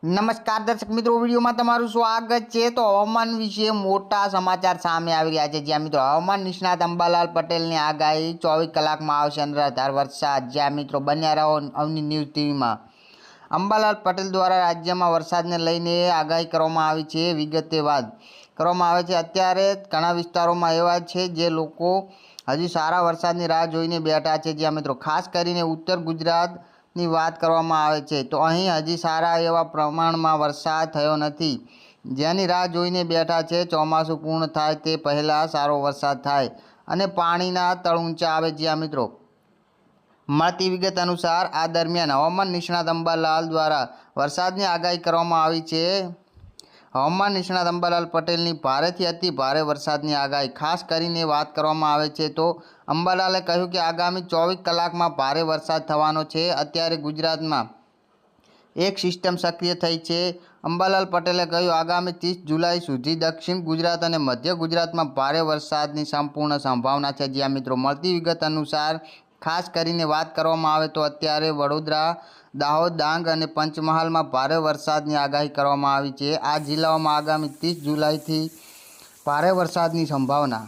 નમસ્કાર દર્શક મિત્રો, વિડીયોમાં તમારું સ્વાગત છે। તો હવામાન વિશે મોટા સમાચાર સામે આવી રહ્યા છે। જ્યાં મિત્રો હવામાન નિષ્ણાત અંબાલાલ પટેલની આગાહી 24 કલાકમાં આવશે અનરાધાર વરસાદ। જ્યાં મિત્રો બન્યા રહો અવની ન્યૂઝ ટીવીમાં। અંબાલાલ પટેલ દ્વારા રાજ્યમાં વરસાદને લઈને આગાહી કરવામાં આવી છે। વિગતે વાત કરવામાં આવે છે, અત્યારે ઘણા વિસ્તારોમાં એવા છે જે લોકો હજી સારા વરસાદની રાહ જોઈને બેઠા છે। જ્યાં મિત્રો ખાસ કરીને ઉત્તર ગુજરાતની વાત કરવામાં આવે છે તો અહીં હજી સારા એવા પ્રમાણમાં વરસાદ થયો નથી, જેની રાહ જોઈને બેઠા છે। ચોમાસું પૂર્ણ થાય તે પહેલાં સારો વરસાદ થાય અને પાણીના તળ ઊંચા આવે। જ્યાં મિત્રો મળતી વિગત અનુસાર આ દરમિયાન હવામાન નિષ્ણાત અંબાલાલ દ્વારા વરસાદની આગાહી કરવામાં આવી છે। હવામાન નિષ્ણાત અંબાલાલ પટેલની ભારેથી અતિ ભારે વરસાદની આગાહી ખાસ કરીને વાત કરવામાં આવે છે તો અંબાલાલે કહ્યું કે આગામી 24 કલાકમાં ભારે વરસાદ થવાનો છે। અત્યારે ગુજરાતમાં એક સિસ્ટમ સક્રિય થઈ છે। અંબાલાલ પટેલે કહ્યું, આગામી 30 જુલાઈ સુધી દક્ષિણ ગુજરાત અને મધ્ય ગુજરાતમાં ભારે વરસાદની સંપૂર્ણ સંભાવના છે। જ્યાં મિત્રો મળતી વિગત અનુસાર ખાસ કરીને વાત કરવામાં આવે તો અત્યારે વડોદરા, દાહોદ, ડાંગ અને પંચમહાલમાં ભારે વરસાદની આગાહી કરવામાં આવી છે। આ જિલ્લાઓમાં આગામી 30 જુલાઈથી ભારે વરસાદની સંભાવના